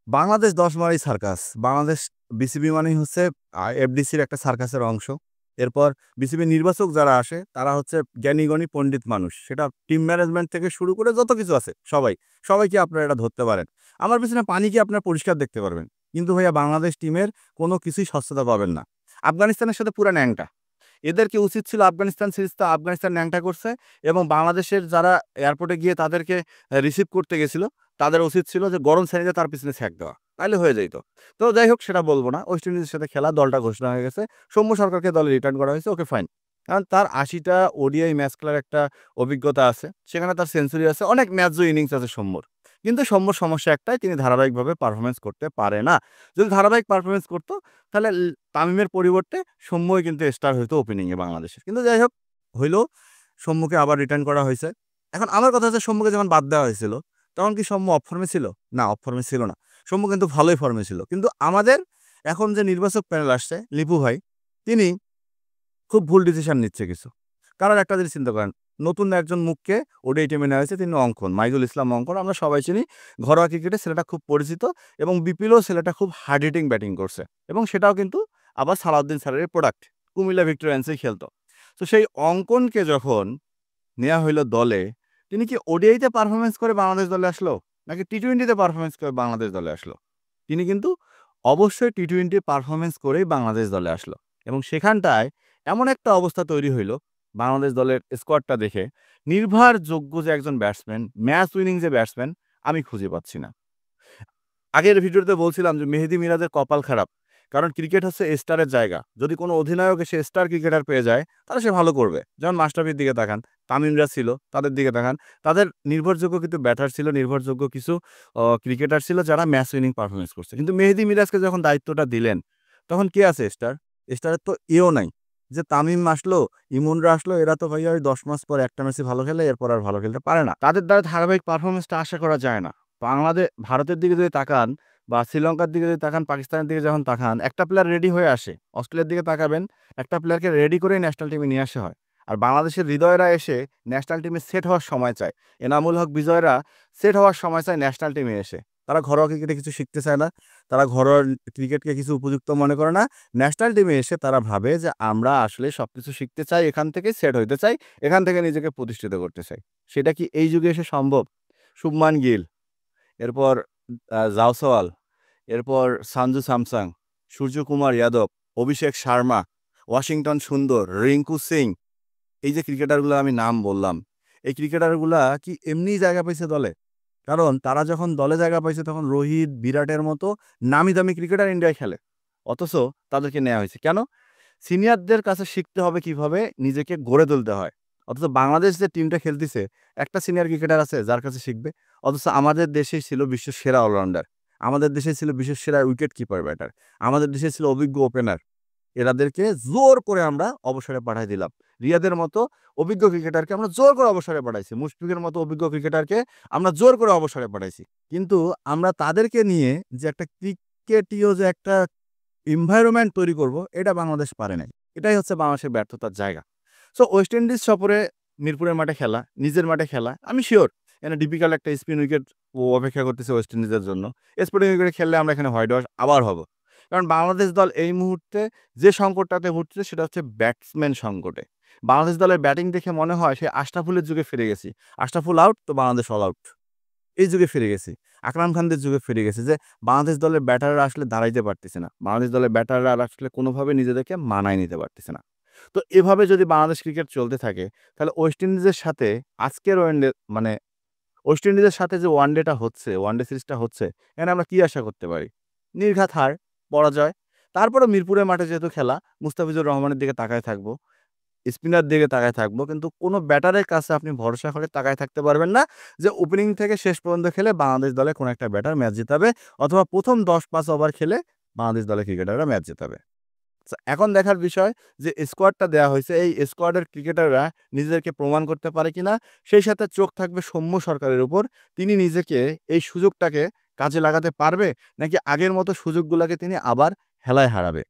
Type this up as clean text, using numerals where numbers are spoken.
Bangladesh ১০ mile circus. Bangladesh BCB মানেই হচ্ছে এফডিসির একটা সার্কাসের অংশ। এরপর বিসিবি নির্বাচক যারা আসে তারা হচ্ছে জ্ঞানী-গুণী পণ্ডিত মানুষ। সেটা টিম ম্যানেজমেন্ট থেকে শুরু করে যত কিছু আছে সবাই। সবাইকে আপনারা এটা ধরতে পারেন। আমার পিছনে পানি কি আপনারা পরিষ্কার দেখতে পারবেন। কিন্তু ভাইয়া বাংলাদেশ টিমের কোনো কিছুই স্বচ্ছতা পাবেন না। আফগানিস্তানের সাথে পুরা ন্যাংটা। এদেরকে উচিত ছিল আফগানিস্তান সিরিজটা আফগানিস্তান ন্যাংটা করছে এবং বাংলাদেশের যারা এয়ারপোর্টে গিয়ে তাদেরকে রিসিভ করতে গেছিল, তাদের উচিত ছিল যে গরম ছানিতে তার পিছনে ছ্যাঁক দেওয়া। তাইলে হয়ে যাইত। তো যাই হোক সেটা বলব না। ওয়েস্ট ইন্ডিজের সাথে খেলা দলটা ঘোষণা হয়ে গেছে। সৌম্য সরকারকে দলে রিটার্ন করা হয়েছে। Okay fine. কারণ তার ৮০ টা ওডিআই ম্যাচ খেলার একটা অভিজ্ঞতা আছে। সেখানে তার সেঞ্চুরি আছে। অনেক ম্যাচ জয়ী ইনিংস আছে সৌম্যর। কিন্তু সৌম্যর সমস্যা একটাই তিনি ধারাবাহিকভাবে পারফরম্যান্স করতে পারে না। যদি ধারাবাহিক পারফরম্যান্স করত তাহলে তামিমের পরিবর্তে সৌম্যই কিন্তু স্টার হইতো ওপেনিংয়ে বাংলাদেশের। কিন্তু যাই হোক হইল, সৌম্যকে আবার রিটার্ন করা হয়েছে। এখন আমার কথা হচ্ছে সৌম্যকে যখন বাদ দেওয়া হয়েছিল, তখন কি সৌম্য অফ ফর্মে ছিল? না, অফ ফর্মে ছিল না। সৌম্য কিন্তু ভালোই ফর্মে ছিল। কিন্তু আমাদের এখন যে নির্বাচক প্যানেল আসছে, লিপু ভাই, তিনি খুব ভুল ডিসিশন নিচ্ছে কিছু। কারণ একটা জিনিস চিন্তা করেন, নতুন একজন মুখকে ওডিআই টিমে নেওয়া হয়েছে, তিনি অঙ্কন, মাইদুল ইসলাম অঙ্কন। আমরা সবাই চিনি। ঘরোয়া ক্রিকেটে ছেলেটা খুব পরিচিত এবং বিপিএলও ছেলেটা খুব হার্ড হিটিং ব্যাটিং করছে এবং সেটাও কিন্তু আবার সালাউদ্দিন স্যারের প্রোডাক্ট। কুমিল্লা ভিক্টোরিয়ান্সেই খেলতো। তো সেই অঙ্কনকে যখন নেওয়া হইলো দলে, তিনি কি ওডিআইতে পারফরমেন্স করে বাংলাদেশ দলে আসলো? নাকি টি-টোয়েন্টিতে পারফরমেন্স করে বাংলাদেশ দলে আসলো? তিনি কিন্তু অবশ্যই টি-টোয়েন্টি পারফরমেন্স করেই বাংলাদেশ দলে আসলো এবং সেখানটায় এমন একটা অবস্থা তৈরি হইল, বাংলাদেশ দলের স্কোয়াডটা দেখে নির্ভরযোগ্য যে একজন ব্যাটসম্যান, ম্যাচ উইনিং যে ব্যাটসম্যান, আমি খুঁজে পাচ্ছি না। আগের ভিডিওতে বলছিলাম যে মেহেদী মিরাজের কপাল খারাপ। কারণ ক্রিকেট হচ্ছে স্টারের জায়গা। যদি কোনো অধিনায়ক এসে স্টার ক্রিকেটার পেয়ে যায়, তাহলে সে ভালো করবে। যেমন মাশরাফির দিকে তাকান, তামিমরা ছিল, তাদের দিকে তাকান। তাদের নির্ভরযোগ্য কিন্তু ব্যাটার ছিল, নির্ভরযোগ্য কিছু ক্রিকেটার ছিল যারা ম্যাচ উইনিং পারফরম্যান্স করছে। কিন্তু মেহেদী মিরাজকে যখন দায়িত্বটা দিলেন, তখন কে আছে স্টার? স্টারের তো এও নাই। যে তামিম আসলো, ইমনরা আসলো, এরা তো ভাইয়া ওই ১০ মাস পর একটা ম্যাচই ভালো খেলে, এরপর আর ভালো খেলতে পারে না। তাদের দ্বারা ধারাবাহিক পারফরম্যান্সটা আশা করা যায় না। ভারতের দিকে যদি তাকান বা শ্রীলঙ্কার দিকে যদি তাকান, পাকিস্তানের দিকে যখন তাকান, একটা প্লেয়ার রেডি হয়ে আসে। অস্ট্রেলিয়ার দিকে তাকাবেন, একটা প্লেয়ারকে রেডি করেই ন্যাশনাল টিমে নিয়ে আসা হয়। আর বাংলাদেশের হৃদয়রা এসে ন্যাশনাল টিমে সেট হওয়ার সময় চায়। এনামুল হক বিজয়রা সেট হওয়ার সময় চায় ন্যাশনাল টিমে এসে। তারা ঘরোয়া ক্রিকেটে কিছু শিখতে চায় না। তারা ঘরোয়া ক্রিকেটকে কিছু উপযুক্ত মনে করে না। ন্যাশনাল টিমে এসে তারা ভাবে যে আমরা আসলে সবকিছু শিখতে চাই, এখান থেকে সেট হইতে চাই, এখান থেকে নিজেকে প্রতিষ্ঠিত করতে চাই। সেটা কি এই যুগে এসে সম্ভব? শুভমান গিল, এরপর জাওসওয়াল, এরপর সঞ্জু স্যামসং, সূর্যকুমার যাদব, অভিষেক শর্মা, ওয়াশিংটন সুন্দর, রিঙ্কু সিং, এই যে ক্রিকেটারগুলো আমি নাম বললাম, এই ক্রিকেটারগুলা কি এমনিই জায়গা পাইছে দলে? কারণ তারা যখন দলে জায়গা পাইছে তখন রোহিত, বিরাটের মতো নামি দামি ক্রিকেটার ইন্ডিয়ায় খেলে। অথচ তাদেরকে নেওয়া হয়েছে কেন? সিনিয়রদের কাছে শিখতে হবে কিভাবে নিজেকে গড়ে তুলতে হয়। অথচ বাংলাদেশ যে টিমটা খেলতেছে, একটা সিনিয়র ক্রিকেটার আছে যার কাছে শিখবে? অথচ আমাদের দেশেই ছিল বিশ্বের সেরা অলরাউন্ডার। আমাদের দেশে ছিল বিশ্বের সেরা উইকেট কিপার ব্যাটার। আমাদের দেশে ছিল অভিজ্ঞ ওপেনার। এনাদেরকে জোর করে আমরা অবসরে পাঠাই দিলাম। রিয়াদের মতো অভিজ্ঞ ক্রিকেটারকে আমরা জোর করে অবসরে পাঠাইছি। মুশফিকের মতো অভিজ্ঞ ক্রিকেটারকে আমরা জোর করে অবসরে পাঠাইছি। কিন্তু আমরা তাদেরকে নিয়ে যে একটা ক্রিকেটীয় যে একটা এনভায়রনমেন্ট তৈরি করব, এটা বাংলাদেশ পারে নাই। এটাই হচ্ছে বাংলাদেশের ব্যর্থতার জায়গা। সো ওয়েস্ট ইন্ডিজ সফরে মিরপুরের মাঠে খেলা, নিজের মাঠে খেলা, আমি সিওর এখানে ডিফিকাল্ট একটা স্পিন উইকেট অপেক্ষা করতেছে ওয়েস্ট ইন্ডিজের জন্য। স্পিন উইকেটে খেললে আমরা এখানে হোয়াইট ওয়াশ আবার হব। কারণ বাংলাদেশ দল এই মুহূর্তে যে সংকটটাতে ভুগছে সেটা হচ্ছে ব্যাটসম্যান সংকটে। বাংলাদেশ দলের ব্যাটিং দেখে মনে হয় সেই আশরাফুলের যুগে ফিরে গেছি। আশরাফুল আউট তো বাংলাদেশ অল আউট। এই যুগে ফিরে গেছি। আকরাম খানদের যুগে ফিরে গেছি যে বাংলাদেশ দলের ব্যাটাররা আসলে দাঁড়াইতে পারতেছে না। বাংলাদেশ দলের ব্যাটাররা আসলে কোনোভাবে নিজেদেরকে মানায় নিতে পারতেছে না। তো এভাবে যদি বাংলাদেশ ক্রিকেট চলতে থাকে, তাহলে ওয়েস্ট ইন্ডিজের সাথে আজকের ওয়ানডে মানে ওয়েস্ট ইন্ডিজের সাথে যে ওয়ানডেটা হচ্ছে, ওয়ানডে সিরিজটা হচ্ছে, এখানে আমরা কি আশা করতে পারি? নির্ঘাত হার, পরাজয়। তারপরেও মিরপুরের মাঠে যেহেতু খেলা, মুস্তাফিজুর রহমানের দিকে তাকায় থাকবো। স্পিনার দিকে তাকায় থাকবো। কিন্তু কোনো ব্যাটারের কাছে আপনি ভরসা করে তাকায় থাকতে পারবেন না যে ওপেনিং থেকে শেষ পর্যন্ত খেলে বাংলাদেশ দলে কোনো একটা ব্যাটার ম্যাচ জিতাবে অথবা প্রথম ১০-৫ ওভার খেলে বাংলাদেশ দলের ক্রিকেটাররা ম্যাচ জিতাবে। এখন দেখার বিষয় যে স্কোয়াডটা দেওয়া হয়েছে, এই স্কোয়াডের ক্রিকেটাররা নিজেদেরকে প্রমাণ করতে পারে কিনা। সেই সাথে চোখ থাকবে সৌম্য সরকারের উপর। তিনি নিজেকে এই সুযোগটাকে কাজে লাগাতে পারবে নাকি আগের মতো সুযোগগুলোকে তিনি আবার হেলায় হারাবে।